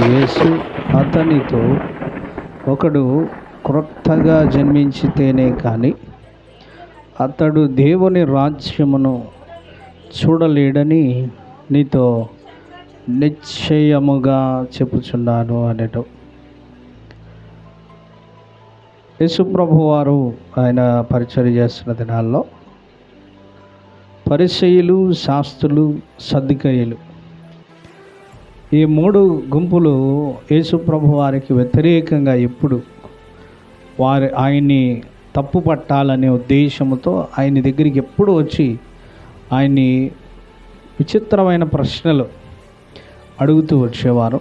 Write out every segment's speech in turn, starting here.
యేసు అతనితో, ఒకడు క్రొత్తగా జన్మించితేనే కానీ అతడు దేవుని రాజ్యమును చూడలేడని నీతో నిశ్చయముగా చెప్పుచున్నాను అనేటం. యేసుప్రభు వారు ఆయన పరిచర్య చేస్తున్న దినాల్లో పరిసయ్యులు, శాస్త్రులు, సద్దుకయ్యులు ఈ మూడు గుంపులు యేసుప్రభు వారికి వ్యతిరేకంగా ఎప్పుడు ఆయన్ని తప్పు పట్టాలనే ఉద్దేశంతో ఆయన దగ్గరికి ఎప్పుడు వచ్చి ఆయన్ని విచిత్రమైన ప్రశ్నలు అడుగుతూ వచ్చేవారు.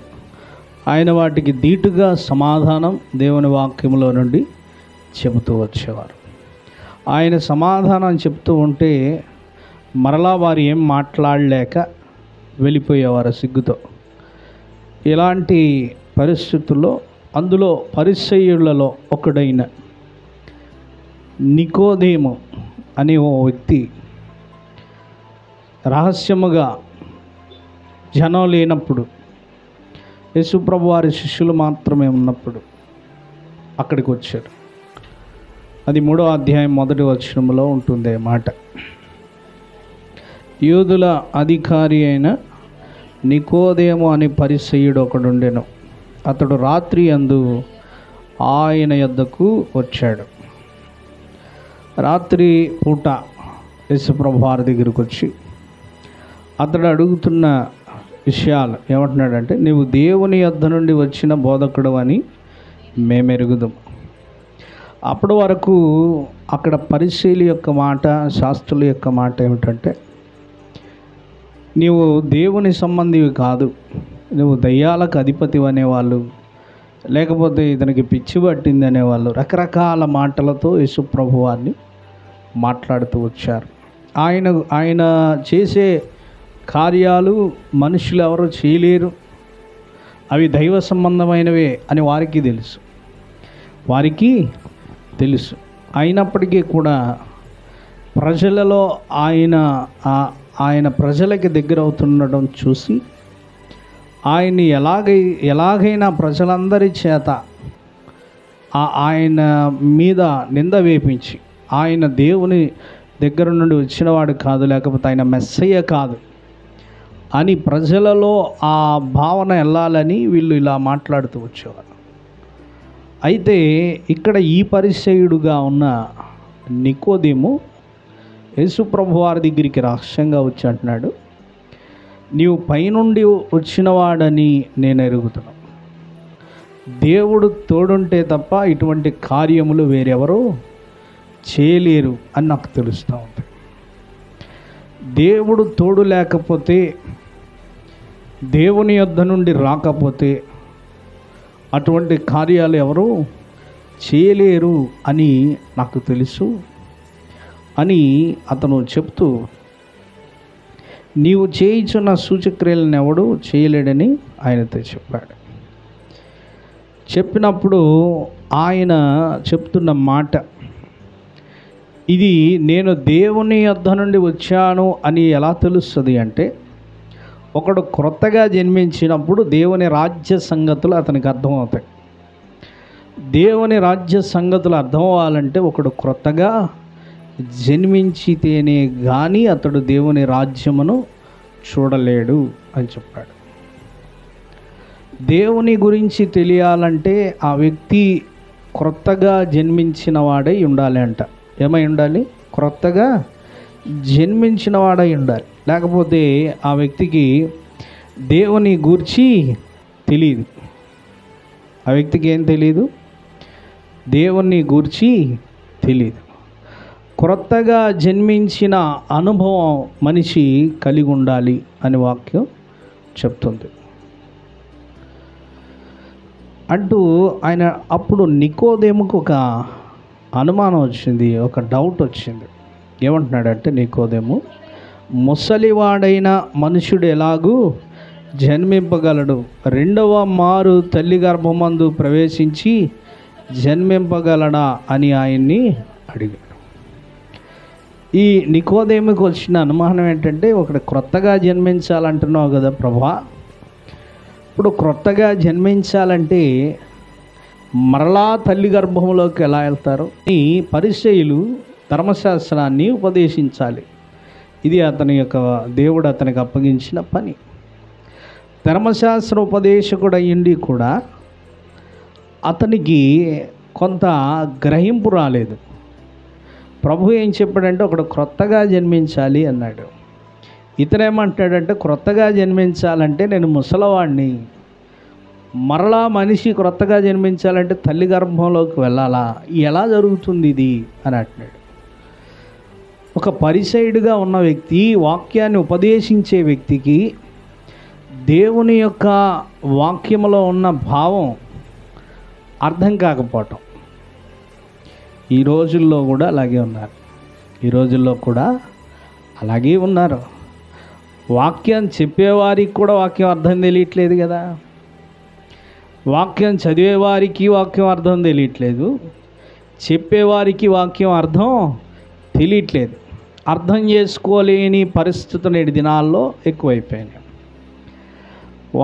ఆయన వాటికి ధీటుగా సమాధానం దేవుని వాక్యములో నుండి చెబుతూ వచ్చేవారు. ఆయన సమాధానం చెప్తూ ఉంటే మరలా వారు ఏం మాట్లాడలేక వెళ్ళిపోయేవారు సిగ్గుతో. ఇలాంటి పరిస్థితుల్లో అందులో పరిసయ్యులలో ఒకడైన నికోదేము అనే ఓ వ్యక్తి రహస్యముగా జనం లేనప్పుడు, యేసుప్రభు వారి శిష్యులు మాత్రమే ఉన్నప్పుడు అక్కడికి వచ్చారు. అది 3వ అధ్యాయం 1వ వచనంలో ఉంటుంది మాట. యూదుల అధికారి అయిన నికోదేము అనే పరిసయ్యుడు ఒకడుండెను. అతడు రాత్రి యందు ఆయన యొద్దకు వచ్చాడు. రాత్రి పూట యేసుప్రభు వారి దగ్గరికి వచ్చి అతడు అడుగుతున్న విషయాలు ఏమంటున్నాడంటే, నీవు దేవుని యొద్ద నుండి వచ్చిన బోధకుడు అని మేమెరుగుదాం. అప్పటి వరకు అక్కడ పరిసయ్యుల యొక్క మాట, శాస్త్రుల యొక్క మాట ఏమిటంటే, నీవు దేవుని సంబంధివి కాదు, నువ్వు దయ్యాలకు అధిపతి అనేవాళ్ళు, లేకపోతే ఇతనికి పిచ్చి పట్టింది అనేవాళ్ళు రకరకాల మాటలతో యేసుప్రభు వారిని మాట్లాడుతూ వచ్చారు. ఆయన చేసే కార్యాలు మనుషులు ఎవరో చేయలేరు, అవి దైవ సంబంధమైనవే అని వారికి తెలుసు. అయినప్పటికీ కూడా ప్రజలలో ఆయన ప్రజలకి దగ్గర అవుతుండడం చూసి ఆయన్ని ఎలాగైనా ప్రజలందరి చేత ఆయన మీద నింద వేపించి, ఆయన దేవుని దగ్గర నుండి వచ్చినవాడు కాదు, లేకపోతే ఆయన మెస్సయ్య కాదు అని ప్రజలలో ఆ భావన వెళ్ళాలని వీళ్ళు ఇలా మాట్లాడుతూ వచ్చేవారు. అయితే ఇక్కడ ఈ పరిసయ్యుడుగా ఉన్న నికోదేము యేసుప్రభు వారి దగ్గరికి రహస్యంగా వచ్చి అంటున్నాడు, నీవు పైనుండి వచ్చినవాడని నేను ఎరుగుతున్నాను. దేవుడు తోడుంటే తప్ప ఇటువంటి కార్యములు వేరెవరూ చేయలేరు అని నాకు తెలుస్తూ ఉంది. దేవుడు తోడు లేకపోతే, దేవుని యొద్ద నుండి రాకపోతే అటువంటి కార్యాలు ఎవరు చేయలేరు అని నాకు తెలుసు అని అతను చెప్తూ, నీవు చేయించున్న సూచక్రియలను ఎవడు చేయలేడని ఆయనతో చెప్పాడు. చెప్పినప్పుడు ఆయన చెప్తున్న మాట ఇది, నేను దేవుని యొద్ద నుండి వచ్చాను అని ఎలా తెలుస్తుంది అంటే, ఒకడు క్రొత్తగా జన్మించినప్పుడు దేవుని రాజ్య సంగతులు అతనికి అర్థమవుతాయి. దేవుని రాజ్య సంగతులు అర్థం అవ్వాలంటే ఒకడు క్రొత్తగా జన్మించితేనే కానీ అతడు దేవుని రాజ్యమును చూడలేడు అని చెప్పాడు. దేవుని గురించి తెలియాలంటే ఆ వ్యక్తి క్రొత్తగా జన్మించిన వాడై ఉండాలి అంట. ఏమై ఉండాలి? క్రొత్తగా జన్మించిన వాడై ఉండాలి. లేకపోతే ఆ వ్యక్తికి దేవుని గూర్చి తెలియదు. ఆ వ్యక్తికి ఏం తెలియదు? దేవుని గూర్చి తెలియదు. క్రొత్తగా జన్మించిన అనుభవం మనిషి కలిగి ఉండాలి అని వాక్యం చెప్తుంది. అంటూ ఆయన అప్పుడు నికోదేముకు ఒక అనుమానం వచ్చింది, ఒక డౌట్ వచ్చింది. ఏమంటున్నాడంటే నికోదేము, ముసలివాడైన మనుషుడు ఎలాగూ జన్మింపగలడు? రెండవ మారు తల్లి గర్భమందు ప్రవేశించి జన్మింపగలడా అని ఆయన్ని అడిగాడు. ఈ నికోదేముకి వచ్చిన అనుమానం ఏంటంటే, ఒకటి క్రొత్తగా జన్మించాలంటున్నావు కదా ప్రభా, ఇప్పుడు క్రొత్తగా జన్మించాలంటే మరలా తల్లి గర్భంలోకి ఎలా వెళ్తారు? ఈ పరిసయ్యులు ధర్మశాస్త్రాన్ని ఉపదేశించాలి. ఇది అతని యొక్క దేవుడు అతనికి అప్పగించిన పని. ధర్మశాస్త్ర ఉపదేశకుడు అయ్యిండి కూడా అతనికి కొంత గ్రహింపు రాలేదు. ప్రభు ఏం చెప్పాడంటే ఒకడు క్రొత్తగా జన్మించాలి అన్నాడు. ఇతనేమంటాడంటే క్రొత్తగా జన్మించాలంటే నేను ముసలవాడిని, మరలా మనిషి క్రొత్తగా జన్మించాలంటే తల్లి గర్భంలోకి వెళ్ళాలా, ఎలా జరుగుతుంది ఇది అని అంటున్నాడు. ఒక పరిసైడుగా ఉన్న వ్యక్తి, వాక్యాన్ని ఉపదేశించే వ్యక్తికి దేవుని యొక్క వాక్యములో ఉన్న భావం అర్థం కాకపోవటం. ఈ రోజుల్లో కూడా అలాగే ఉన్నారు. ఈ రోజుల్లో కూడా అలాగే ఉన్నారు. వాక్యం చెప్పేవారికి కూడా వాక్యం అర్థం తెలియట్లేదు కదా. వాక్యం చదివేవారికి వాక్యం అర్థం తెలియట్లేదు, చెప్పేవారికి వాక్యం అర్థం తెలియట్లేదు. అర్థం చేసుకోలేని పరిస్థితులు నేటి దినాల్లో ఎక్కువైపోయినాయి.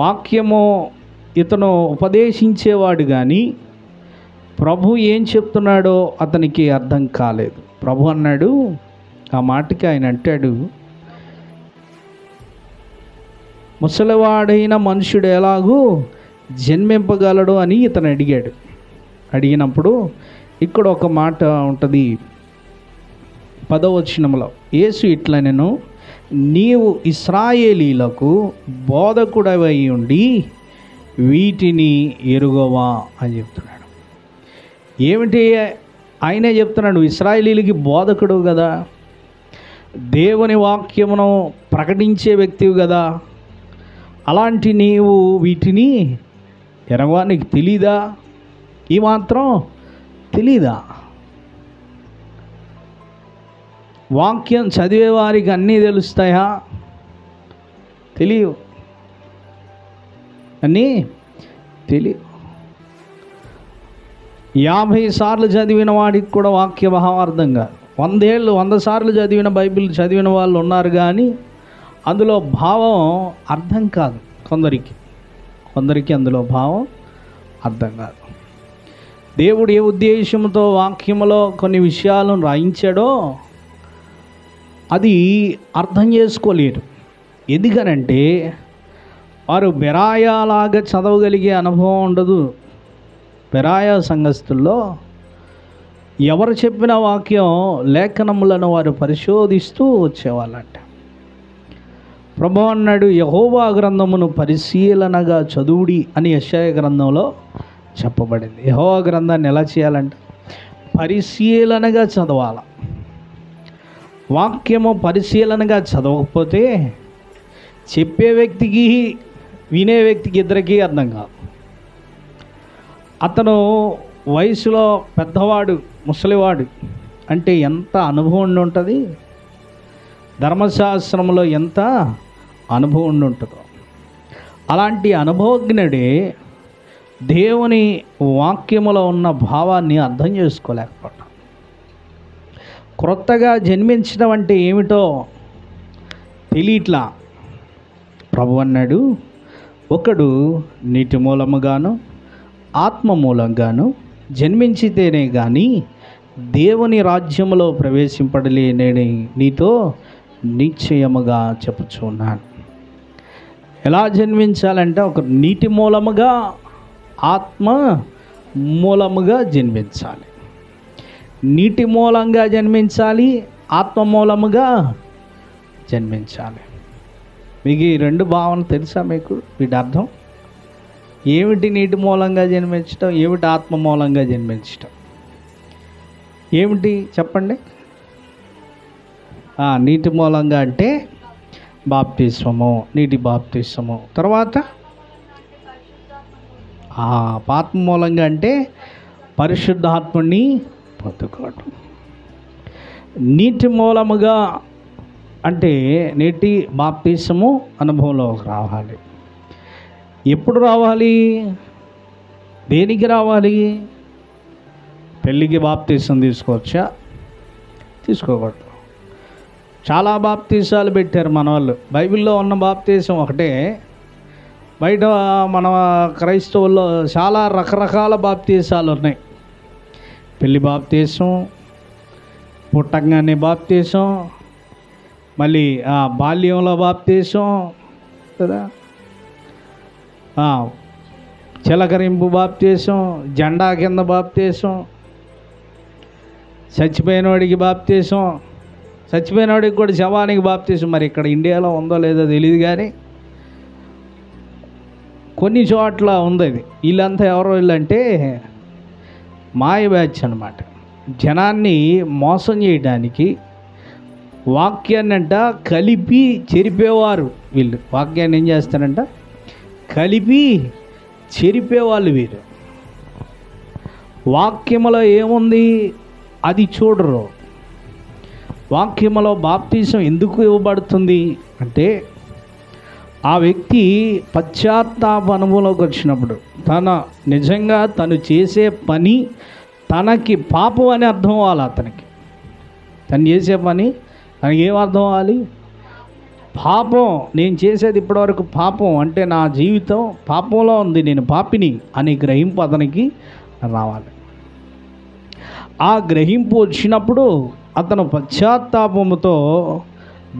వాక్యము ఇతను ఉపదేశించేవాడు కానీ ప్రభు ఏం చెప్తున్నాడో అతనికి అర్థం కాలేదు. ప్రభు అన్నాడు, ఆ మాటకి ఆయన అంటాడు, ముసలివాడైన మనుషుడు ఎలాగూ జన్మింపగలడు అని ఇతను అడిగాడు. అడిగినప్పుడు ఇక్కడ ఒక మాట ఉంటుంది 10వ వచనంలో, యేసు ఇట్లా నేను నీవు ఇశ్రాయేలీలకు బోధకుడవై ఉండి వీటిని ఎరుగవా అని చెప్తున్నాడు. ఏమిటి ఆయనే చెప్తున్నాడు, ఇశ్రాయేలీలకి బోధకుడు కదా, దేవుని వాక్యమును ప్రకటించే వ్యక్తివి కదా, అలాంటి నీవు వీటిని ఎరగవా, నీకు తెలీదా? ఈ మాత్రం తెలీదా? వాక్యం చదివే వారికి అన్నీ తెలుస్తాయా? తెలియవు, అన్నీ తెలియవు. 50 సార్లు చదివిన వాడికి కూడా వాక్య భావార్థం కాదు. 100 సార్లు చదివిన బైబిల్ చదివిన వాళ్ళు ఉన్నారు కానీ అందులో భావం అర్థం కాదు. కొందరికి అందులో భావం అర్థం కాదు. దేవుడు ఏ ఉద్దేశంతో వాక్యములో కొన్ని విషయాలను రాయించాడో అది అర్థం చేసుకోలేరు. ఎందుకనంటే వారు బెరాయాలాగా చదవగలిగే అనుభవం ఉండదు. బెరాయా సంఘస్థుల్లో ఎవరు చెప్పిన వాక్యం లేఖనములను వారు పరిశోధిస్తూ వచ్చేవాళ్ళంట. ప్రభు అన్నాడు, యెహోవా గ్రంథమును పరిశీలనగా చదువుడి అని యెషయా గ్రంథంలో చెప్పబడింది. యెహోవా గ్రంథాన్ని ఎలా చేయాలంటే పరిశీలనగా చదవాల. వాక్యము పరిశీలనగా చదవకపోతే చెప్పే వ్యక్తికి వినే వ్యక్తికి ఇద్దరికీ అర్థం కాదు. అతను వయసులో పెద్దవాడు, ముసలివాడు అంటే ఎంత అనుభవం ఉంటుంది, ధర్మశాస్త్రంలో ఎంత అనుభవం ఉంటుందో అలాంటి అనుభవజ్ఞుడే దేవుని వాక్యములో ఉన్న భావాన్ని అర్థం చేసుకోలేకపోవటం. క్రొత్తగా జన్మించడం అంటే ఏమిటో తెలియట్లా. ప్రభు అన్నాడు, ఒకడు నీటి మూలముగాను ఆత్మ మూలంగాను జన్మించితేనే కానీ దేవుని రాజ్యములో ప్రవేశింపడలేనని నీతో నిశ్చయముగా చెప్పుచున్నాను. ఎలా జన్మించాలంటే ఒక నీటి మూలముగా ఆత్మ మూలముగా జన్మించాలి. నీటి మూలంగా జన్మించాలి, ఆత్మ మూలముగా జన్మించాలి. మీకు ఈ రెండు భావన తెలుసా? మీకు వీటి అర్థం ఏమిటి? నీటి మూలంగా జన్మించటం ఏమిటి? ఆత్మ మూలంగా జన్మించటం ఏమిటి చెప్పండి? నీటి మూలంగా అంటే బాప్తిస్మము, నీటి బాప్తిస్మము. తర్వాత ఆత్మ మూలంగా అంటే పరిశుద్ధాత్మని పొందుకోవటం. నీటి మూలముగా అంటే నీటి బాప్తిస్మము అనుభవంలోకి రావాలి. ఎప్పుడు రావాలి? దేనికి రావాలి? పెళ్ళికి బాప్తిసం తీసుకోవచ్చా? తీసుకోకూడదు. చాలా బాప్తీసాలు పెట్టారు మన వాళ్ళు. బైబిల్లో ఉన్న బాప్తీసం ఒకటే, బయట మన క్రైస్తవుల్లో చాలా రకరకాల బాప్తీసాలు ఉన్నాయి. పెళ్లి బాప్తీసం, పుట్టంగానే బాప్తీసం, మళ్ళీ బాల్యంలో బాప్తీసం కదా, చిలకరింపు బాప్తీసం, జెండా కింద బాప్తీసం, చచ్చిపోయినవాడికి బాప్తీసం, చచ్చిపోయినవాడికి కూడా శవానికి బాప్తీసం. మరి ఇక్కడ ఇండియాలో ఉందో లేదో తెలియదు, కానీ కొన్ని చోట్ల ఉంది అది. వీళ్ళంతా ఎవరో వీళ్ళంటే మాయ బ్యాచ్ అన్నమాట. జనాన్ని మోసం చేయడానికి వాక్యాన్ని అంట కలిపి చెరిపేవారు వీళ్ళు. వాక్యాన్ని ఏం చేస్తారంట, కలిపి చెరిపేవాళ్ళు వీరు. వాక్యములో ఏముంది అది చూడరు. వాక్యములో బాప్తీసం ఎందుకు ఇవ్వబడుతుంది అంటే, ఆ వ్యక్తి పశ్చాత్తాప అనుభవంలోకి వచ్చినప్పుడు నిజంగా తను చేసే పని తనకి పాపం అని అర్థం అవ్వాలి. అతనికి తను చేసే పని తనకి ఏం అర్థం అవ్వాలి, పాపం, నేను చేసేది ఇప్పటివరకు పాపం, అంటే నా జీవితం పాపంలో ఉంది, నేను పాపిని అనే గ్రహింపు అతనికి రావాలి. ఆ గ్రహింపు వచ్చినప్పుడు అతను పశ్చాత్తాపముతో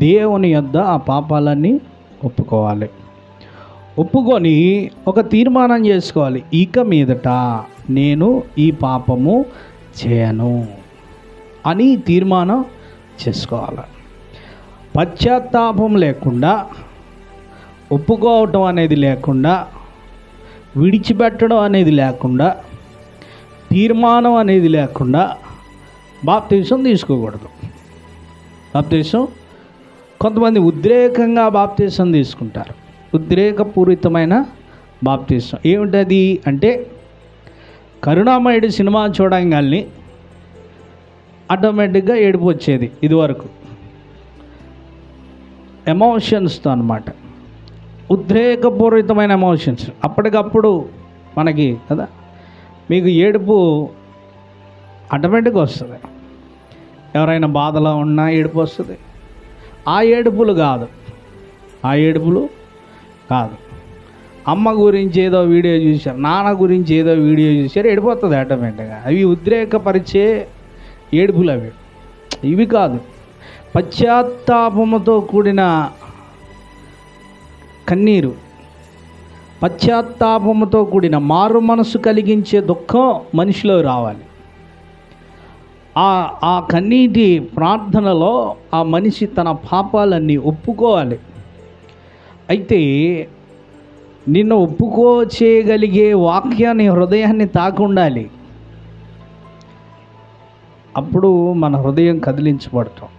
దేవుని యొద్ద ఆ పాపాలన్నీ ఒప్పుకోవాలి. ఒప్పుకొని ఒక తీర్మానం చేసుకోవాలి, ఇక మీదట నేను ఈ పాపము చేయను అని తీర్మానం చేసుకోవాలి. పశ్చాత్తాపం లేకుండా, ఒప్పుకోవటం అనేది లేకుండా, విడిచిపెట్టడం అనేది లేకుండా, తీర్మానం అనేది లేకుండా బాప్తీసం తీసుకోకూడదు. బాప్తీసం కొంతమంది ఉద్రేకంగా బాప్తీసం తీసుకుంటారు. ఉద్రేకపూరితమైన బాప్తీసం ఏమిటది అంటే, కరుణామయుడు సినిమా చూడంగానే ఆటోమేటిక్గా ఏడుపు వచ్చేది ఇదివరకు, ఎమోషన్స్తో అన్నమాట. ఉద్రేకపూరితమైన ఎమోషన్స్ అప్పటికప్పుడు మనకి కదా, మీకు ఏడుపు ఆటోమేటిక్గా వస్తుంది. ఎవరైనా బాధలో ఉన్నా ఏడుపు వస్తుంది. ఆ ఏడుపులు కాదు, ఆ ఏడుపులు కాదు. అమ్మ గురించి ఏదో వీడియో చూశారు, నాన్న గురించి ఏదో వీడియో చూశారు, ఏడిపోతుంది ఆటోమేటిక్గా. అవి ఉద్రేకపరిచే ఏడుపులు అవి, ఇవి కాదు. పశ్చాత్తాపముతో కూడిన కన్నీరు, పశ్చాత్తాపముతో కూడిన మారు మనసు కలిగించే దుఃఖం మనిషిలో రావాలి. ఆ కన్నీటి ప్రార్థనలో ఆ మనిషి తన పాపాలన్నీ ఒప్పుకోవాలి. అయితే నిన్ను చేయగలిగే వాక్యాన్ని హృదయాన్ని తాకుండాలి. అప్పుడు మన హృదయం కదిలించబడతాం.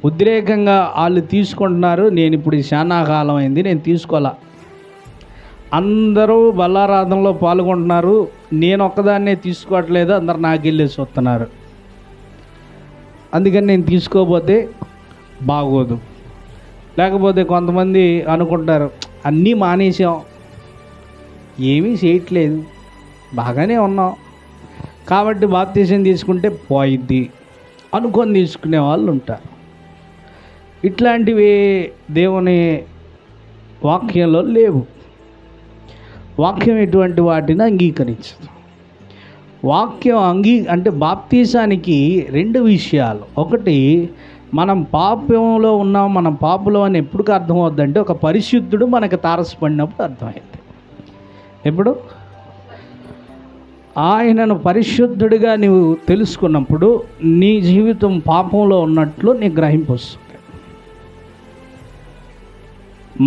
ఉద్రేకంగా వాళ్ళు తీసుకుంటున్నారు, నేను ఇప్పుడు చాలా కాలం అయింది నేను తీసుకోవాలా, అందరూ బల్లారాధనలో పాల్గొంటున్నారు, నేను ఒక్కదాన్నే తీసుకోవట్లేదు, అందరు నాకు వెళ్ళేసి వస్తున్నారు, అందుకని నేను తీసుకోకపోతే బాగోదు. లేకపోతే కొంతమంది అనుకుంటారు, అన్నీ మానేసాం, ఏమీ చేయట్లేదు, బాగానే ఉన్నాం కాబట్టి బాప్తీసం తీసుకుంటే పోయిద్ది అనుకొని తీసుకునే వాళ్ళు ఉంటారు. ఇట్లాంటివి దేవుని వాక్యంలో లేవు. వాక్యం ఎటువంటి వాటిని అంగీకరించదు. వాక్యం అంటే బాప్తీసానికి రెండు విషయాలు. ఒకటి, మనం పాపంలో ఉన్నాం, మనం పాపంలో అని ఎప్పుడు అర్థమవుద్దంటే, ఒక పరిశుద్ధుడు మనకు తారసపడినప్పుడు అర్థమైంది. ఎప్పుడు ఆయనను పరిశుద్ధుడిగా నీవు తెలుసుకున్నప్పుడు నీ జీవితం పాపంలో ఉన్నట్లు నీ గ్రహింపు వస్తుంది.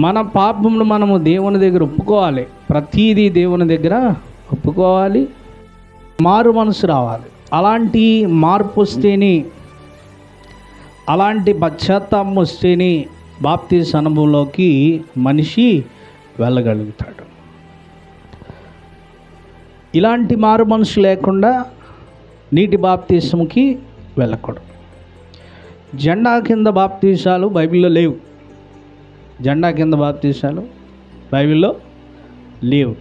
మన పాపమును మనము దేవుని దగ్గర ఒప్పుకోవాలి. ప్రతీదీ దేవుని దగ్గర ఒప్పుకోవాలి. మారు మనసు రావాలి. అలాంటి మార్పు వస్తేనే, అలాంటి పశ్చాత్తాపం వస్తేనే బాప్తీస అనుభవంలోకి మనిషి వెళ్ళగలుగుతాడు. ఇలాంటి మారు మనసు లేకుండా నీటి బాప్తీసంకి వెళ్ళకూడదు. జెండా కింద బాప్తీసాలు బైబిల్లో లేవు. జెండా కింద బాప్తీసాలు బైబిల్లో లేవు.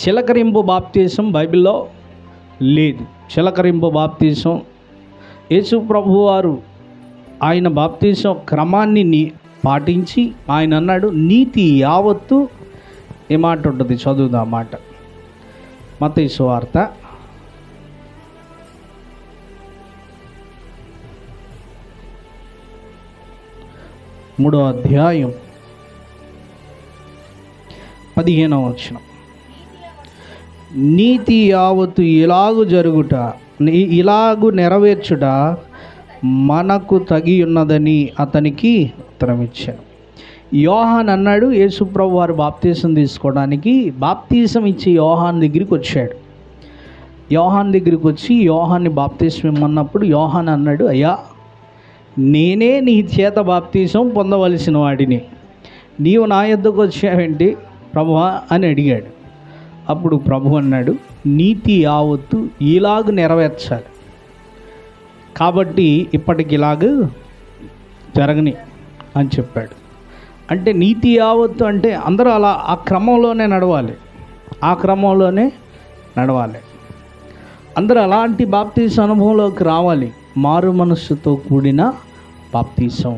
చిలకరింపు బాప్తీసం బైబిల్లో లేదు. చిలకరింపు బాప్తీసం యేసు ప్రభువారు ఆయన బాప్తీసం క్రమాన్ని పాటించి ఆయన అన్నాడు, నీతి యావత్తు ఏ మాట ఉంటుంది, చదువుదా మాట. మత్తయి సువార్త 3వ అధ్యాయం 15వ వచనం. నీతి యావత్తు ఇలాగు జరుగుట, ఇలాగు నెరవేర్చుట మనకు తగి ఉన్నదని అతనికి ఉత్తరం ఇచ్చాను. యోహాన్ అన్నాడు, యేసుప్రభు వారు బాప్తీసం తీసుకోవడానికి బాప్తీసం ఇచ్చి యోహాన్ దగ్గరికి వచ్చాడు. యోహాన్ దగ్గరికి వచ్చి యోహాన్ని బాప్తీసం ఇమ్మన్నప్పుడు యోహాన్ అన్నాడు, అయ్యా నేనే నీ చేత బాప్తీసం పొందవలసిన వాడిని, నీవు నా యొద్దకు వచ్చావేంటి ప్రభువా అని అడిగాడు. అప్పుడు ప్రభు అన్నాడు, నీతి యావత్తు ఇలాగ నెరవేర్చాలి, కాబట్టి ఇప్పటికి ఇలాగ జరగని అని చెప్పాడు. అంటే నీతి యావత్తు అంటే అందరూ అలా ఆ క్రమంలోనే నడవాలి, ఆ క్రమంలోనే నడవాలి. అందరూ అలాంటి బాప్తీస అనుభవంలోకి రావాలి. మారు మనస్సుతో కూడిన బాప్తీసం,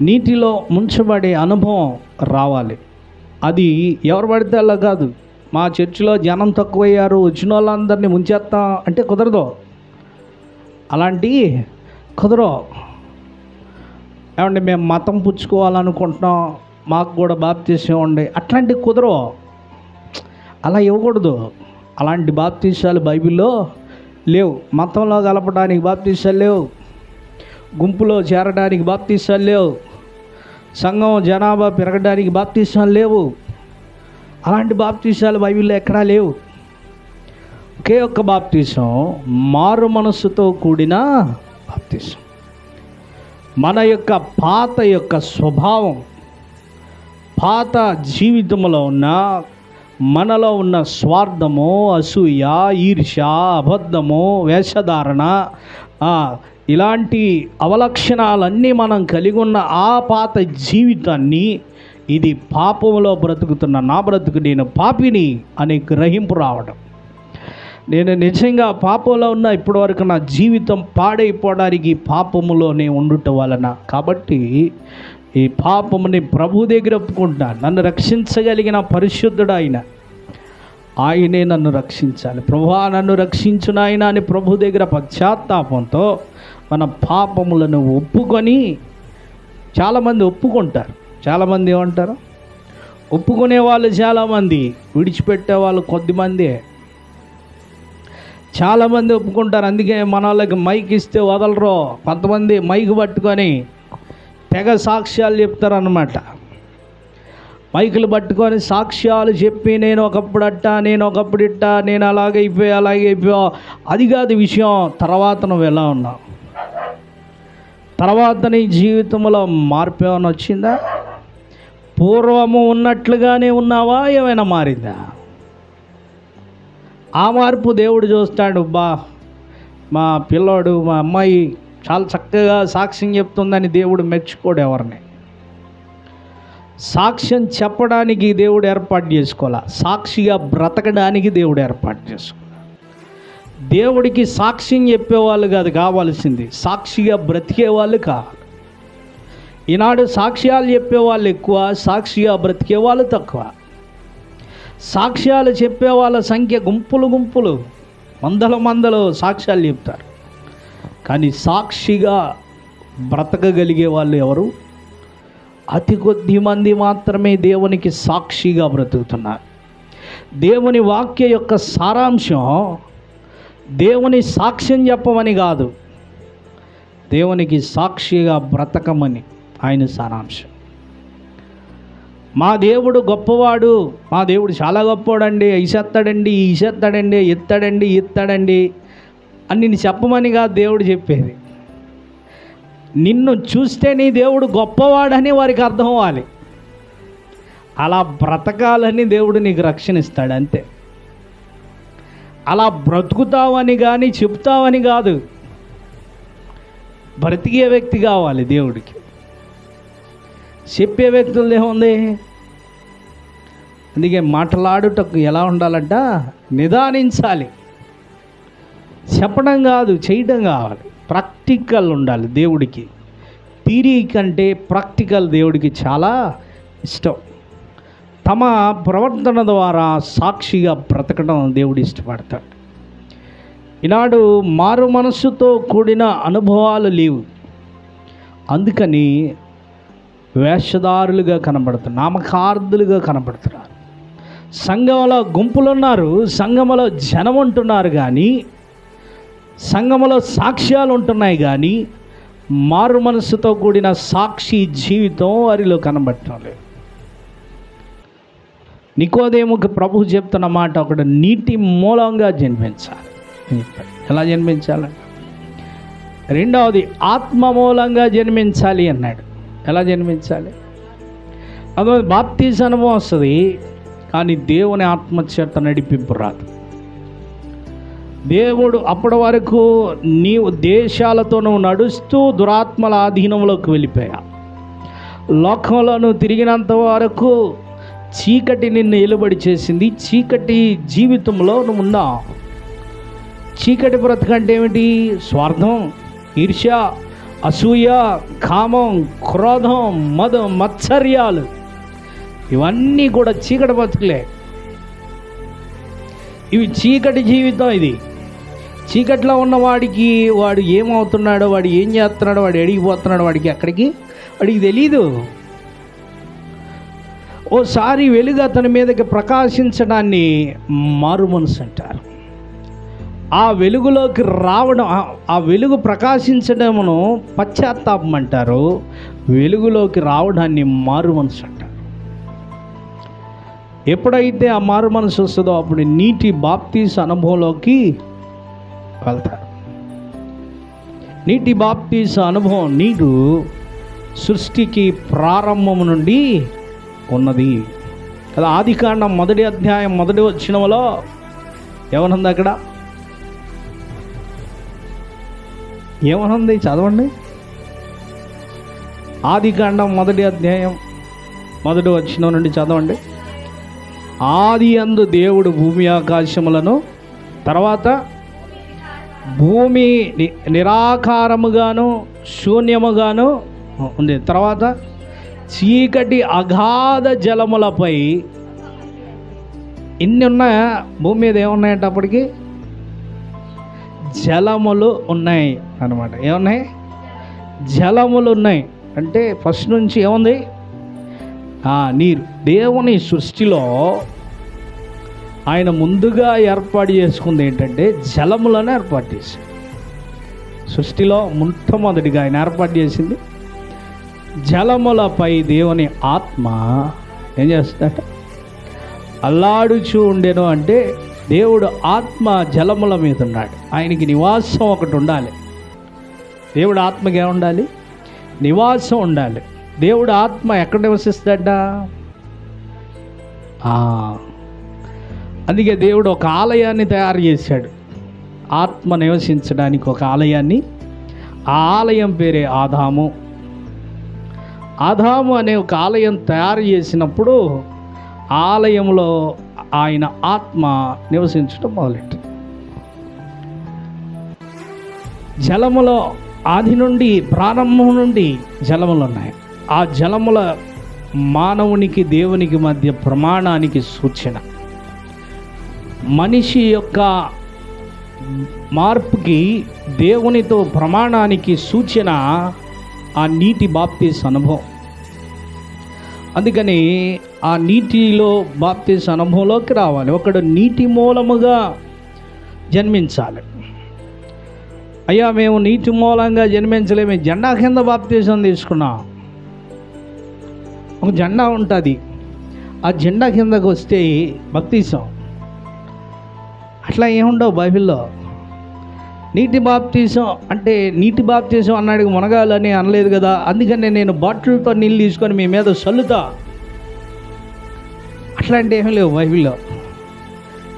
నీటిలో ముంచబడే అనుభవం రావాలి. అది ఎవరు పడితే అలా కాదు. మా చర్చిలో జనం తక్కువయ్యారు, వచ్చిన వాళ్ళందరినీ ముంచేస్తాం అంటే కుదరదు, అలాంటివి కుదరవు. ఏమంటే మేము మతం పుచ్చుకోవాలనుకుంటున్నాం, మాకు కూడా బాప్తీసం ఇవ్వండి, అట్లాంటివి కుదరవు, అలా ఇవ్వకూడదు. అలాంటి బాప్తీసాలు బైబిల్లో లేవు. మతంలో కలపడానికి బాప్తీసాలు లేవు, గుంపులో చేరడానికి బాప్తీసాలు లేవు, సంఘం జనాభా పెరగడానికి బాప్తీసాలు లేవు. అలాంటి బాప్తీసాలు బైబిల్లో ఎక్కడా లేవు. ఒకే ఒక్క బాప్తీసం, మారు మనస్సుతో కూడిన బాప్తీసం. మన యొక్క పాత యొక్క స్వభావం, పాత జీవితంలో ఉన్న మనలో ఉన్న స్వార్థము, అసూయ, ఈర్ష్య, అబద్ధము, వేషధారణ, ఇలాంటి అవలక్షణాలన్నీ మనం కలిగి ఉన్న ఆ పాత జీవితాన్ని, ఇది పాపంలో బ్రతుకుతున్న నా బ్రతుకు నేను పాపిని అనే గ్రహింపు రావడం. నేను నిజంగా పాపంలో ఉన్న ఇప్పటివరకు నా జీవితం పాడైపోవడానికి పాపములోనే ఉండుట వలన. కాబట్టి ఈ పాపముని ప్రభు దగ్గర ఒప్పుకుంటా. నన్ను రక్షించగలిగిన పరిశుద్ధుడు ఆయనే నన్ను రక్షించాలి. ప్రభువా నన్ను రక్షించు నాయనా అని ప్రభు దగ్గర పశ్చాత్తాపంతో మన పాపములను ఒప్పుకొని, చాలామంది ఒప్పుకుంటారు, చాలామంది ఏమంటారు, ఒప్పుకునే వాళ్ళు చాలామంది, విడిచిపెట్టే వాళ్ళు కొద్దిమందే. చాలామంది ఒప్పుకుంటారు, అందుకే మన వాళ్ళకి మైక్ ఇస్తే వదలరు. కొంతమంది మైక్ పట్టుకొని తెగ సాక్ష్యాలు చెప్తారన్నమాట. మైకులు పట్టుకొని సాక్ష్యాలు చెప్పి, నేను ఒకప్పుడు అట్టా, నేను ఒకప్పుడు ఇట్టా, నేను అలాగైపోయా. అది కాదు విషయం. తర్వాత నువ్వు ఎలా ఉన్నావు, తర్వాత నీ జీవితంలో మార్పు ఏమైనా వచ్చిందా, పూర్వము ఉన్నట్లుగానే ఉన్నావా, ఏమైనా మారిందా? ఆ మార్పు దేవుడు చూస్తాడు. మా పిల్లోడు, మా అమ్మాయి చాలా చక్కగా సాక్ష్యం చెప్తుందని దేవుడు మెచ్చుకోడు ఎవరిని. సాక్ష్యం చెప్పడానికి దేవుడు ఏర్పాటు చేసుకోవాలా, సాక్షిగా బ్రతకడానికి దేవుడు ఏర్పాటు చేసుకోవాలి. దేవుడికి సాక్ష్యం చెప్పేవాళ్ళు కాదు కావాల్సింది, సాక్షిగా బ్రతికేవాళ్ళు కావాలి. ఈనాడు సాక్ష్యాలు చెప్పేవాళ్ళు ఎక్కువ, సాక్షిగా బ్రతికేవాళ్ళు తక్కువ. సాక్ష్యాలు చెప్పేవాళ్ళ సంఖ్య గుంపులు, మందలు సాక్ష్యాలు చెప్తారు. కానీ సాక్షిగా బ్రతకగలిగే వాళ్ళు ఎవరు? అతి కొద్ది మంది మాత్రమే దేవునికి సాక్షిగా బ్రతుకుతున్నారు. దేవుని వాక్య యొక్క సారాంశం దేవుని సాక్ష్యం చెప్పమని కాదు, దేవునికి సాక్షిగా బ్రతకమని ఆయన సారాంశం. మా దేవుడు గొప్పవాడు, మా దేవుడు చాలా గొప్పవాడండి, ఇసేస్తాడండి, ఎత్తాడండి అని నిన్ను చెప్పమని కాదు దేవుడు చెప్పేది. నిన్ను చూస్తే నీ దేవుడు గొప్పవాడని వారికి అర్థం అవ్వాలి. అలా బ్రతకాలని దేవుడు నీకు రక్షణ ఇస్తాడు అంతే. అలా బ్రతుకుతావని కానీ చెప్తావని కాదు, బ్రతికే వ్యక్తి కావాలి దేవుడికి. చెప్పే వ్యక్తులు ఏముంది? అందుకే మాట్లాడుటకు ఎలా ఉండాలంట, నిదానించాలి. చెప్పడం కాదు, చేయడం కావాలి. ప్రాక్టికల్ ఉండాలి. దేవుడికి థియరీ కంటే ప్రాక్టికల్ దేవుడికి చాలా ఇష్టం. తమ ప్రవర్తన ద్వారా సాక్షిగా బ్రతకడం దేవుడు ఇష్టపడతాడు. ఈనాడు మారు మనస్సుతో కూడిన అనుభవాలు లేవు, అందుకని వేషధారులుగా కనబడుతున్నారు, నామకార్థులుగా కనబడుతున్నారు. సంఘంలో గుంపులు ఉన్నారు, సంఘంలో జనం ఉంటున్నారు, కానీ సంఘంలో సాక్ష్యాలు ఉంటున్నాయి, కానీ మారు మనస్సుతో కూడిన సాక్షి జీవితం వారిలో కనబడటం లేదు. నికోదేముకి ప్రభు చెప్తున్న మాట, ఒకడు నీటి మూలంగా జన్మించాలి. ఎలా జన్మించాలంట? రెండవది ఆత్మ మూలంగా జన్మించాలి అన్నాడు. ఎలా జన్మించాలి? అదో బాప్తిజం అనుభవం వస్తుంది, కానీ దేవుని ఆత్మచేత నడిపింపు రాదు. దేవుడు అప్పటి వరకు నీవు దేశాలతో నువ్వు నడుస్తూ దురాత్మల ఆధీనంలోకి వెళ్ళిపోయా. లోకంలో నువ్వు తిరిగినంత వరకు చీకటి నిన్ను ఎలుబడి చేసింది. చీకటి జీవితంలో నువ్వు ఉన్నావు. చీకటి బ్రతుకంటే ఏమిటి? స్వార్థం, ఈర్ష్య, అసూయ, కామం, క్రోధం, మదం, మత్సర్యాలు, ఇవన్నీ కూడా చీకటి బ్రతుకులే. ఇవి చీకటి జీవితం. ఇది చీకట్లో ఉన్నవాడికి వాడు ఏమవుతున్నాడో, వాడు ఏం చేస్తున్నాడో, వాడు ఎడిగిపోతున్నాడో వాడికి తెలీదు. ఓసారి వెలుగు అతని మీదకి ప్రకాశించడాన్ని మారు మనసు అంటారు. ఆ వెలుగులోకి రావడం, ఆ వెలుగు ప్రకాశించడమును పశ్చాత్తాపం అంటారు. వెలుగులోకి రావడాన్ని మారు మనసు అంటారు. ఎప్పుడైతే ఆ మారు మనసు వస్తుందో అప్పుడు నీటి బాప్తీస అనుభవంలోకి వెళ్తారు. నీటి బాప్తీస అనుభవం నీరు సృష్టికి ప్రారంభం నుండి ఉన్నది కదా. ఆదికాండం 1వ అధ్యాయం 1వ వచనంలో ఏమనుంది? అక్కడ ఏమనుంది? చదవండి. ఆదికాండం 1వ అధ్యాయం 1వ వచనం నుండి చదవండి. ఆది యందు దేవుడు భూమి ఆకాశములను, తర్వాత భూమి నిరాకారముగాను శూన్యముగాను ఉంది, తర్వాత చీకటి అగాధ జలములపై. ఇన్ని ఉన్నాయా? భూమి మీద ఏమున్నాయంటే అప్పటికి జలములు ఉన్నాయి అన్నమాట. ఏమున్నాయి? జలములు ఉన్నాయి. అంటే ఫస్ట్ నుంచి ఏముంది? నీరు. దేవుని సృష్టిలో ఆయన ముందుగా ఏర్పాటు చేసుకుంది ఏంటంటే జలములను ఏర్పాటు చేశాడు. సృష్టిలో మొట్టమొదటిగా ఆయన ఏర్పాటు చేసింది జలములపై దేవుని ఆత్మ ఏం చేస్తుందట? అల్లాడుచూ ఉండేను. అంటే దేవుడు ఆత్మ జలముల మీద ఉన్నాడు. ఆయనకి నివాసం ఒకటి ఉండాలి. దేవుడు ఆత్మకి ఏముండాలి? నివాసం ఉండాలి. దేవుడు ఆత్మ ఎక్కడ నివసిస్తాడ? అందుకే దేవుడు ఒక ఆలయాన్ని తయారు చేశాడు. ఆత్మ నివసించడానికి ఒక ఆలయాన్ని. ఆ ఆలయం పేరే ఆదాము. ఆదాము అనే ఒక ఆలయం తయారు చేసినప్పుడు ఆలయంలో ఆయన ఆత్మ నివసించడం మొదలెట్టింది. జలములో ఆది నుండి ప్రారంభం నుండి జలములు ఉన్నాయి. ఆ జలముల మానవునికి దేవునికి మధ్య ప్రమాణానికి సూచన. మనిషి యొక్క మార్పుకి దేవునితో ప్రమాణానికి సూచన ఆ నీటి బాప్తీస అనుభవం. అందుకని ఆ నీటిలో బాప్తీస అనుభవంలోకి రావాలి. ఒకడు నీటి మూలముగా జన్మించాలి. అయ్యా మేము నీటి మూలంగా జన్మించలేము, జెండా కింద బాప్తీసం తీసుకున్నాం. ఒక జెండా ఉంటుంది, ఆ జెండా కిందకు వస్తే బాప్తీసం. అట్లా ఏముండవు బైబిల్లో. నీటి బాప్తీసం అంటే నీటి బాప్తీసం అన్నాడు, మునగాలని అనలేదు కదా. అందుకని నేను బాటిల్తో నీళ్ళు తీసుకొని మీ మీద చల్లుతా, అట్లాంటి ఏమీ లేవు బైబిల్లో.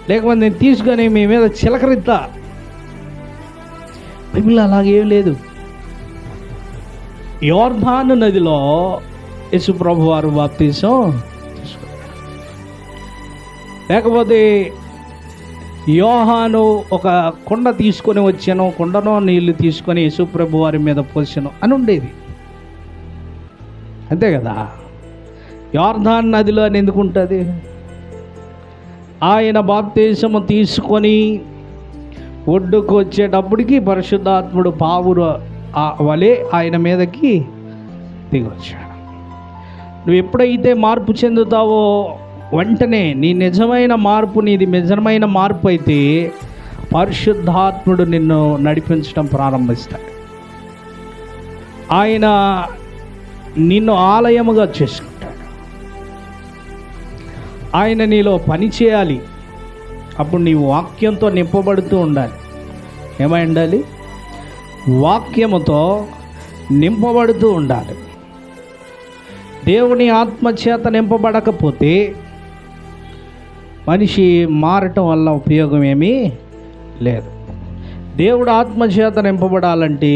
లేకపోతే నేను తీసుకొని మీ మీద చిలకరిస్తా, బైబిల్లో అలాగేం లేదు. యోర్దాను నదిలో యేసు ప్రభు వారు బాప్తీసం తీసుకున్నారు. లేకపోతే యోహాను ఒక కుండ తీసుకొని వచ్చాను, కుండలో నీళ్లు తీసుకొని యేసు ప్రభు వారి మీద పోసాను అని ఉండేది. అంతే కదా. యోర్దాను నదిలో అని ఎందుకు ఉంటుంది? ఆయన బాప్తిసము తీసుకొని ఒడ్డుకు వచ్చేటప్పటికి పరిశుద్ధాత్ముడు పావురు వలె ఆయన మీదకి దిగొచ్చాడు. నువ్వు ఎప్పుడైతే మార్పు చెందుతావో వెంటనే నీ నిజమైన మార్పు, నీది నిజమైన మార్పు అయితే పరిశుద్ధాత్ముడు నిన్ను నడిపించడం ప్రారంభిస్తాడు. ఆయన నిన్ను ఆలయముగా చేసుకుంటాడు. ఆయన నీలో పని చేయాలి. అప్పుడు నీవు వాక్యంతో నింపబడుతూ ఉండాలి. ఏమై ఉండాలి? వాక్యముతో నింపబడుతూ ఉండాలి. దేవుని ఆత్మచేత నింపబడకపోతే మనిషి మారటం వల్ల ఉపయోగం ఏమీ లేదు. దేవుడు ఆత్మచేత నింపబడాలంటే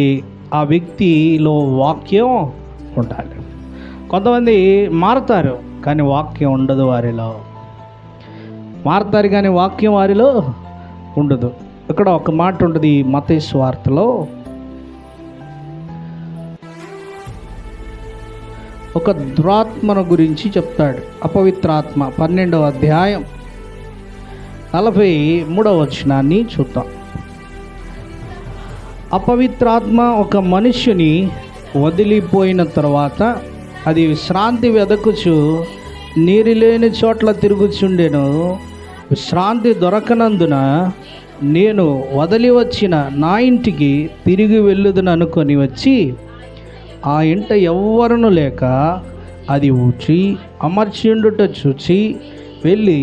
ఆ వ్యక్తిలో వాక్యం ఉండాలి. కొంతమంది మారుతారు కానీ వాక్యం ఉండదు వారిలో. మారుతారు కానీ వాక్యం వారిలో ఉండదు. ఇక్కడ ఒక మాట ఉంటుంది మత్తయి సువార్తలో, ఒక దురాత్మను గురించి చెప్తాడు. అపవిత్రాత్మ 12వ అధ్యాయం 43వ వచనాన్ని చూద్దాం. అపవిత్రాత్మ ఒక మనుష్యుని వదిలిపోయిన తర్వాత అది విశ్రాంతి వెదకుచు నీరు లేని చోట్ల తిరుగుచుండెను. విశ్రాంతి దొరకనందున నేను వదిలి వచ్చిన నా ఇంటికి తిరిగి వెళ్ళుదును అనుకొని వచ్చి ఆ ఇంట ఎవ్వరును లేక అది ఊచి అమర్చిండుట చూచి వెళ్ళి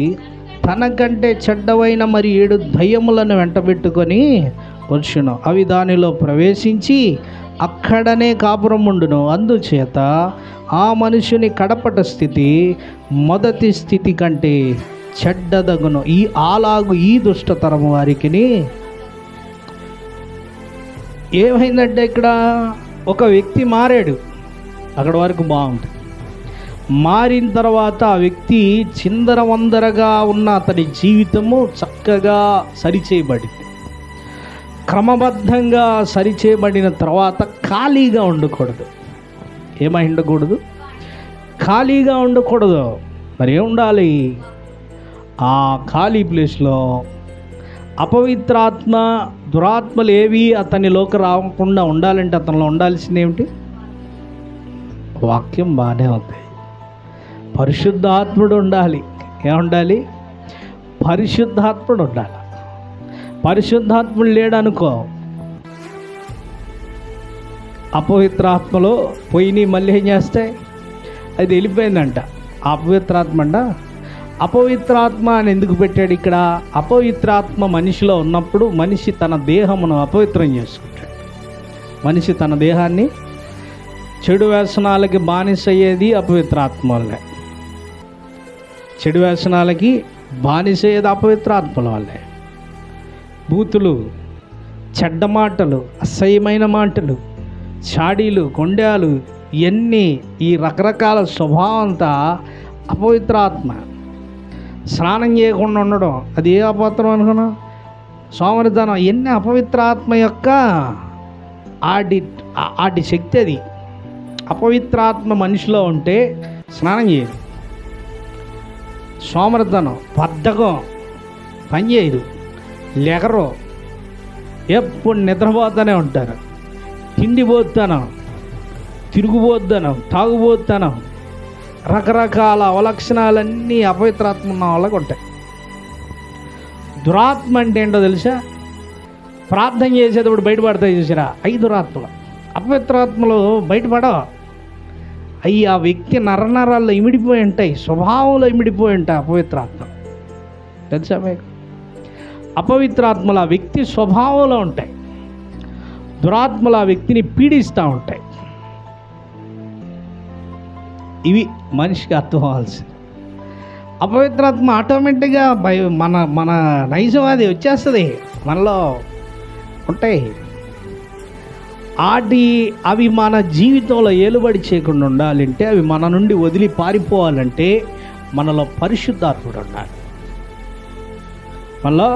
తనకంటే చెడ్డవైన మరి 7 దయ్యములను వెంటబెట్టుకొని వచ్చును. అవి దానిలో ప్రవేశించి అక్కడనే కాపురముండును. అందుచేత ఆ మనుషుని కడపట స్థితి మొదటి స్థితి కంటే చెడ్డదగును. ఈ దుష్టతరము వారికి ఏమైందంటే, ఇక్కడ ఒక వ్యక్తి మారాడు, అక్కడ వరకు బాగుంటుంది. మారిన తర్వాత ఆ వ్యక్తి చిందరవందరగా ఉన్న అతని జీవితము చక్కగా సరిచేయబడింది. క్రమబద్ధంగా సరిచేయబడిన తర్వాత ఖాళీగా ఉండకూడదు. ఏమై ఉండకూడదు? ఖాళీగా ఉండకూడదు. మరి ఏం ఉండాలి? ఆ ఖాళీ ప్లేస్లో అపవిత్రాత్మ, దురాత్మలు ఏవి అతనిలోకి రాకుండా ఉండాలంటే అతనిలో ఉండాల్సింది ఏమిటి? వాక్యం బాగానే ఉంది. పరిశుద్ధాత్ముడు ఉండాలి. ఏముండాలి? పరిశుద్ధాత్ముడు ఉండాలి. పరిశుద్ధాత్ముడు లేడనుకో, అపవిత్రాత్మలో పోయి మళ్ళీ ఏం చేస్తాయి? అది వెళ్ళిపోయిందంట. అపవిత్రాత్మ అంట. అపవిత్రాత్మ అని ఎందుకు పెట్టాడు ఇక్కడ? అపవిత్రాత్మ మనిషిలో ఉన్నప్పుడు మనిషి తన దేహమును అపవిత్రం చేసుకుంటాడు. మనిషి తన దేహాన్ని చెడు వ్యసనాలకి బానిస అయ్యేది అపవిత్రాత్మ వల్లే. చెడు వ్యసనాలకి బానిస అయ్యేది అపవిత్రాత్మల వల్లే. బూతులు, చెడ్డ మాటలు, అసహ్యమైన మాటలు, చాడీలు, కొండాలు, ఇవన్నీ ఈ రకరకాల స్వభావం అంతా అపవిత్రాత్మ. స్నానం చేయకుండా ఉండడం, అది ఏ అపవిత్రం అనుకున్నా? సోమరితనం. ఇవన్నీ అపవిత్రాత్మ యొక్క ఆడి శక్తి. అది అపవిత్రాత్మ మనిషిలో ఉంటే స్నానం చేయదు. సోమరితనం, బద్ధకం, పని చేయదు, లెగరు, ఎప్పుడు నిద్రపోతూనే ఉంటారు. తిండిపోతాను, తిరుగుబోద్దనం, తాగుబోతాను, రకరకాల అవలక్షణాలన్నీ అపవిత్రాత్మ ఉన్న వాళ్ళకి ఉంటాయి. దురాత్మ అంటే ఏంటో తెలుసా? ప్రార్థన చేసేటప్పుడు బయటపడతాయి చూసారా? 5 దురాత్మలు. అపవిత్రాత్మలు బయటపడవు. అవి ఆ వ్యక్తి నరనరాల్లో ఇమిడిపోయి ఉంటాయి, స్వభావంలో ఇమిడిపోయి ఉంటాయి అపవిత్రాత్మ. తెలుసా మీకు? అపవిత్రాత్మలు ఆ వ్యక్తి స్వభావంలో ఉంటాయి. దురాత్మలు ఆ వ్యక్తిని పీడిస్తూ ఉంటాయి. ఇవి మనిషికి అర్థం అవ్వాల్సింది. అపవిత్రాత్మ ఆటోమేటిక్గా మన నైజం అది వచ్చేస్తుంది, మనలో ఉంటాయి. అవి మన జీవితంలో ఏలుబడి చేయకుండా ఉండాలంటే, అవి మన నుండి వదిలి పారిపోవాలంటే మనలో పరిశుద్ధాత్ముడు ఉండాలి. మనలో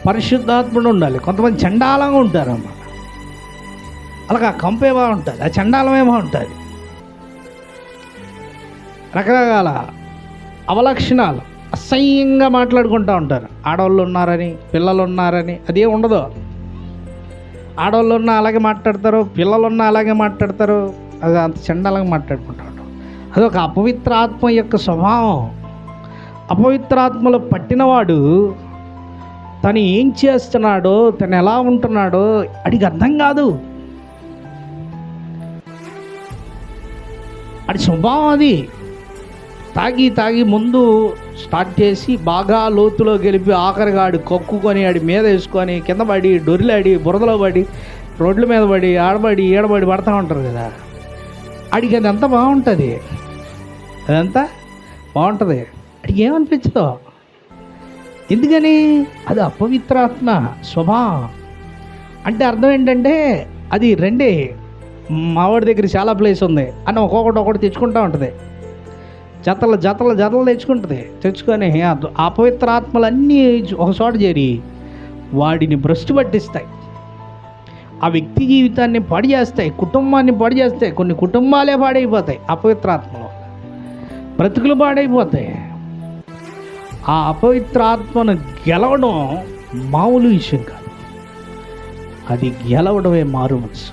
పరిశుద్ధాత్ముడు ఉండాలి. కొంతమంది చండాలంగా ఉంటారు అన్నమాట. అలాగా కంపే బాగుంటుంది, ఆ చండాలమే బాగుంటుంది. రకరకాల అవలక్షణాలు అసహ్యంగా మాట్లాడుకుంటూ ఉంటారు. ఆడవాళ్ళు ఉన్నారని, పిల్లలు ఉన్నారని, అదే ఉండదు. ఆడవాళ్ళు ఉన్నా అలాగే మాట్లాడతారు, పిల్లలు ఉన్నా అలాగే మాట్లాడతారు. అది అంత చండాలంగా మాట్లాడుకుంటూ ఉంటారు. అదొక అపవిత్ర ఆత్మ యొక్క స్వభావం. అపవిత్రాత్మలో పట్టినవాడు తను ఏం చేస్తున్నాడో, తను ఎలా ఉంటున్నాడో అడిగి అర్థం కాదు. అది స్వభావం. అది తాగి ముందు స్టార్ట్ చేసి బాగా లోతులో గెలిపి ఆఖరిగాడు కక్కుకొని ఆడి మీద వేసుకొని కింద పడి డొరిలాడి బురదలో పడి రోడ్ల మీద పడి ఆడబడి ఈడబడి పడతా ఉంటారు కదా. ఆడికి అది అంతా బాగుంటుంది, అదంతా బాగుంటుంది. అడిగి ఏమనిపించదో. ఎందుకని? అది అపవిత్రాత్మ స్వభావం. అంటే అర్థం ఏంటంటే అది రెండే. మావాడి దగ్గర చాలా ప్లేస్ ఉంది అని ఒక్కొక్కటి తెచ్చుకుంటూ ఉంటుంది. జతలు తెచ్చుకొని అపవిత్ర ఆత్మలన్నీ ఒక చోట చేరి వాడిని భ్రష్టు పట్టిస్తాయి. ఆ వ్యక్తి జీవితాన్ని పాడు చేస్తాయి, కుటుంబాన్ని పాడు చేస్తాయి. కొన్ని కుటుంబాలే పాడైపోతాయి అపవిత్రాత్మలో, బ్రతుకులు పాడైపోతాయి. ఆ అపవిత్రాత్మను గెలవడం మామూలు విషయం కాదు. అది గెలవడమే మారు మనసు.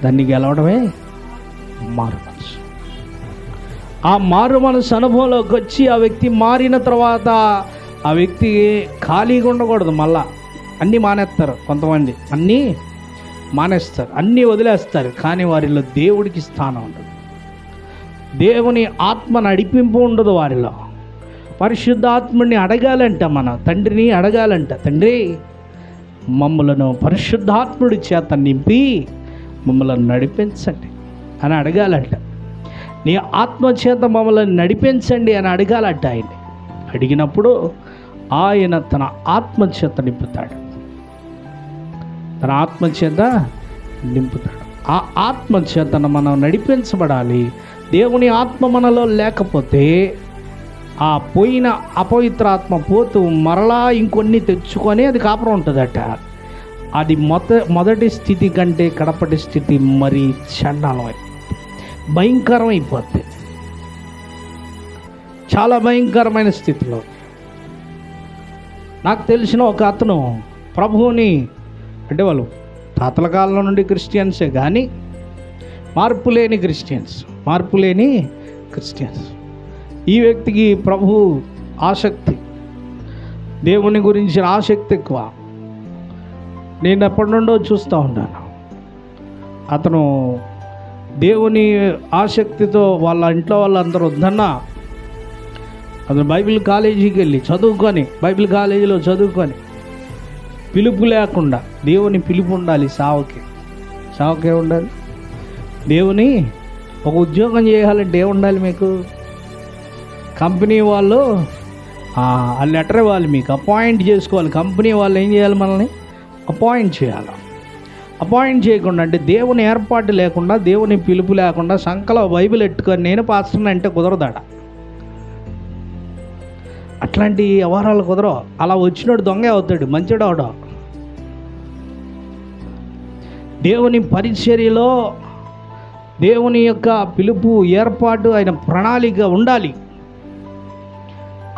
దాన్ని గెలవడమే మారు మనసు. ఆ మారు మనసు అనుభవంలోకి వచ్చి ఆ వ్యక్తి మారిన తర్వాత ఆ వ్యక్తి ఖాళీగా ఉండకూడదు. మళ్ళా అన్నీ మానేస్తారు. కొంతమంది అన్నీ మానేస్తారు, అన్నీ వదిలేస్తారు. కానీ వారిలో దేవుడికి స్థానం ఉండదు. దేవుని ఆత్మ నడిపింపు ఉండదు వారిలో. పరిశుద్ధాత్మని అడగాలంట, మన తండ్రిని అడగాలంట, తండ్రి మమ్మలను పరిశుద్ధాత్ముడి చేత నింపి మమ్మల్ని నడిపించండి అని అడగాలంట. నీ ఆత్మ చేత మమ్మల్ని నడిపించండి అని అడగాలంట. ఆయన్ని అడిగినప్పుడు ఆయన తన ఆత్మ చేత నింపుతాడు. తన ఆత్మ చేత నింపుతాడు. ఆ ఆత్మ చేతను మనం నడిపించబడాలి. దేవుని ఆత్మ మనలో లేకపోతే ఆ పోయిన అపవిత్ర ఆత్మ పోతూ మరలా ఇంకొన్ని తెచ్చుకొని అది కాపురం ఉంటుందట. అది మొదటి స్థితి కంటే కడపటి స్థితి మరి చండాలం, భయంకరం అయిపోద్ది. చాలా భయంకరమైన స్థితిలో. నాకు తెలిసిన ఒక అతను ప్రభువుని, అంటే వాళ్ళు తాతల కాలం నుండి క్రిస్టియన్సే కానీ మార్పు లేని క్రిస్టియన్స్. ఈ వ్యక్తికి ప్రభు ఆసక్తి, దేవుని గురించిన ఆసక్తి ఎక్కువ. నేను ఎప్పటి నుండో చూస్తూ ఉంటాను. అతను దేవుని ఆసక్తితో వాళ్ళ ఇంట్లో వాళ్ళందరూ వద్దన్నా అతను బైబిల్ కాలేజీకి వెళ్ళి చదువుకొని, బైబిల్ కాలేజీలో చదువుకొని, పిలుపు లేకుండా, దేవుని పిలుపు ఉండాలి. సావుకే ఉండాలి. దేవుని ఒక ఉద్యోగం చేయాలంటే ఏముండాలి మీకు? కంపెనీ వాళ్ళు ఆ లెటర్ ఇవ్వాలి, మీకు అపాయింట్ చేసుకోవాలి. కంపెనీ వాళ్ళు ఏం చేయాలి? మనల్ని అపాయింట్ చేయాలి. అపాయింట్ చేయకుండా, అంటే దేవుని ఏర్పాటు లేకుండా, దేవుని పిలుపు లేకుండా సంకలో బైబిల్ ఎట్టుకొని నేను పాస్టర్ని అంటే కుదరదాడ. అట్లాంటి వ్యవహారాలు కుదరవు. అలా వచ్చినోడు దొంగ అవుతాడు, మంచివాడు అవడం. దేవుని పరిచర్యలో దేవుని యొక్క పిలుపు, ఏర్పాటు, ఆయన ప్రణాళిక ఉండాలి.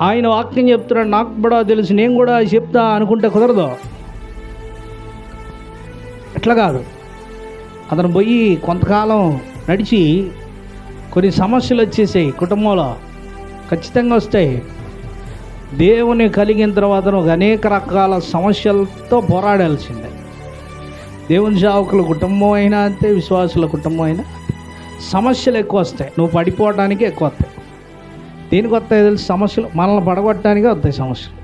ఆయన వాక్యం చెప్తున్నాడు, నాకు కూడా తెలుసు, నేను కూడా చెప్తా అనుకుంటే కుదరదు. ఎట్లా కాదు. అతను పోయి కొంతకాలం నడిచి కొన్ని సమస్యలు వచ్చేసాయి కుటుంబంలో, ఖచ్చితంగా వస్తాయి. దేవుని కలిగిన తర్వాత ఒక అనేక రకాల సమస్యలతో పోరాడాల్సిందే. దేవుని సేవకుల కుటుంబం అయినా అంతే, విశ్వాసుల కుటుంబం అయినా సమస్యలు ఎక్కువ వస్తాయి. నువ్వు పడిపోవడానికి ఎక్కువ వస్తాయి. దేనికి వస్తాయి తెలుసు? సమస్యలు మనల్ని పడగొట్టడానికి వస్తాయి సమస్యలు.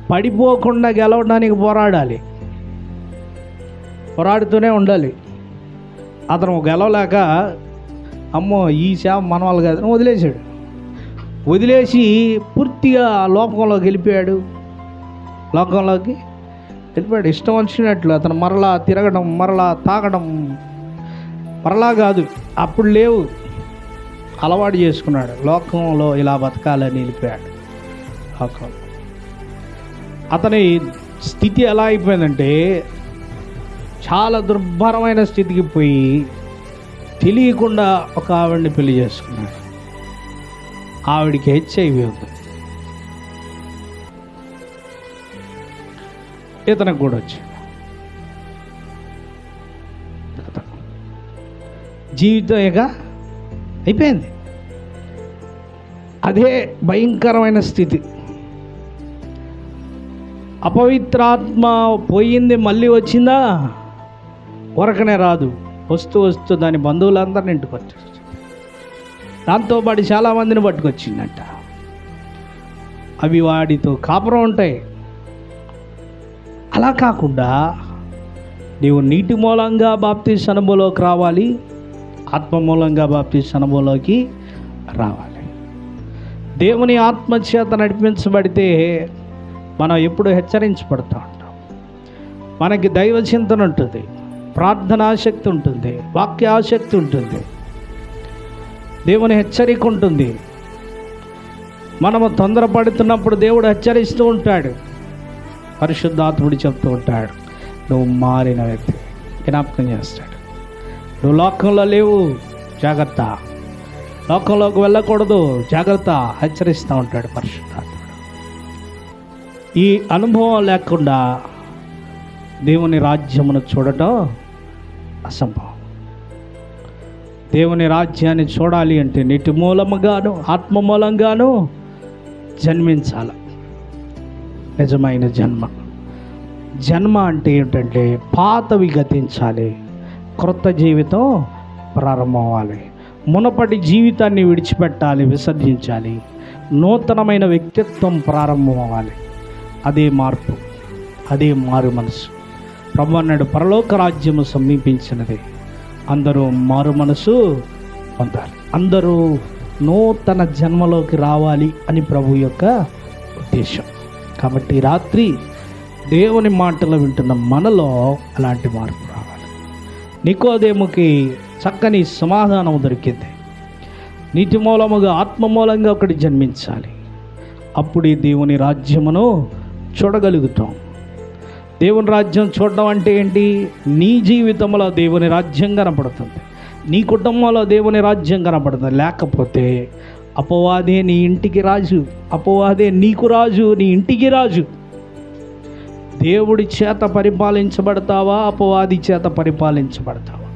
పడిపోకుండా గెలవడానికి పోరాడుతూనే ఉండాలి. అతను గెలవలేక అమ్మో ఈ సేవ మన వాళ్ళు కాదు వదిలేశాడు. వదిలేసి పూర్తిగా లోకంలోకి వెళ్ళిపోయాడు. ఇష్టం వచ్చినట్లు అతను మరలా తిరగడం, మరలా తాగడం, మరలా కాదు అప్పుడు లేవు, అలవాటు చేసుకున్నాడు. లోకంలో ఇలా బతకాలని వెళ్ళిపోయాడు. లోకంలో అతని స్థితి ఎలా అయిపోయిందంటే చాలా దుర్భరమైన స్థితికి పోయి తెలియకుండా ఒక ఆవిడ్ని పెళ్లి చేసుకున్నాడు. ఆవిడికి హెచ్ఐవి ఉంది, ఇతనికి కూడా వచ్చింది. జీవితం ఇక అయిపోయింది. అదే భయంకరమైన స్థితి. అపవిత్రాత్మ పోయింది, మళ్ళీ వచ్చిందా? ఊరకనే రాదు, వస్తూ వస్తూ దాని బంధువులందరిని ఇంటికి వచ్చేస్తుంది. దాంతోపాటు చాలామందిని పట్టుకొచ్చిందంట. అవి వాడితో కాపురం ఉంటాయి. అలా కాకుండా నీవు నీటి మూలంగా బాప్తిస్మ అనుభవంలోకి రావాలి, ఆత్మ మూలంగా బాప్తిస్మ అనుభవంలోకి రావాలి. దేవుని ఆత్మచేత నడిపించబడితే మనం ఎప్పుడు హెచ్చరించబడుతూ ఉంటాం. మనకి దైవ చింతన ఉంటుంది, ప్రార్థనాశక్తి ఉంటుంది, వాక్యాశక్తి ఉంటుంది, దేవుని హెచ్చరిక ఉంటుంది. మనము తొందరపడుతున్నప్పుడు దేవుడు హెచ్చరిస్తూ ఉంటాడు, పరిశుద్ధాత్ముడు చెప్తూ ఉంటాడు, నువ్వు మారిన వ్యక్తి, జ్ఞాపకం చేస్తాడు. నువ్వు లోకంలో లేవు, జాగ్రత్త, లోకంలోకి వెళ్ళకూడదు, జాగ్రత్త, హెచ్చరిస్తూ ఉంటాడు పరిశుద్ధాత్ముడు. ఈ అనుభవం లేకుండా దేవుని రాజ్యమును చూడటం అసంభవం. దేవుని రాజ్యాన్ని చూడాలి అంటే నీటి మూలముగాను ఆత్మ మూలంగాను జన్మించాలి. నిజమైన జన్మ. జన్మ అంటే ఏంటంటే పాతవి గతించాలి, క్రొత్త జీవితం ప్రారంభం అవ్వాలి. మునపటి జీవితాన్ని విడిచిపెట్టాలి, విసర్జించాలి. నూతనమైన వ్యక్తిత్వం ప్రారంభం అవ్వాలి. అదే మార్పు, అదే మారు మనసు. ప్రభు అన్నాడు, పరలోక రాజ్యము సమీపించినది, అందరూ మారు మనసు పొందాలి, అందరూ నూతన జన్మలోకి రావాలి అని ప్రభు యొక్క ఉద్దేశం. కాబట్టి రాత్రి దేవుని మాటలు వింటున్న మనలో అలాంటి మార్పు రావాలి. నికోదేముకి చక్కని సమాధానం దొరికింది. నీటి మూలముగా ఆత్మ మూలంగా ఒకటి జన్మించాలి, అప్పుడు ఈ దేవుని రాజ్యమును చూడగలుగుతాం. దేవుని రాజ్యం చూడడం అంటే ఏంటి? నీ జీవితంలో దేవుని రాజ్యం కనపడుతుంది, నీ కుటుంబంలో దేవుని రాజ్యం కనపడుతుంది. లేకపోతే అపవాదే నీ ఇంటికి రాజు, అపవాదే నీకు రాజు, నీ ఇంటికి రాజు. దేవుడి చేత పరిపాలించబడతావా, అపవాది చేత పరిపాలించబడతావా?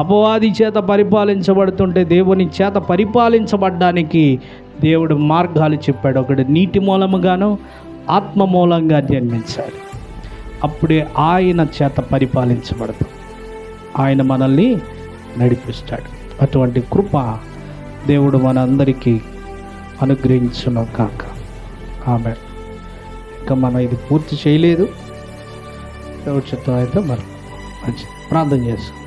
అపవాది చేత పరిపాలించబడుతుంటే దేవుని చేత పరిపాలించబడ్డానికి దేవుడు మార్గాలు చెప్పాడు. ఒకటి నీటి మూలముగాను ఆత్మ మూలంగా జన్మించాలి, అప్పుడే ఆయన చేత పరిపాలించబడతాం, ఆయన మనల్ని నడిపిస్తాడు. అటువంటి కృప దేవుడు మనందరికీ అనుగ్రహించును కాక. ఆమేన్. ఇంకా మనం ఇది పూర్తి చేయలేదు, దేవుడి చిత్తం అయితే మనం మంచిది. ప్రార్థన చేస్తాం.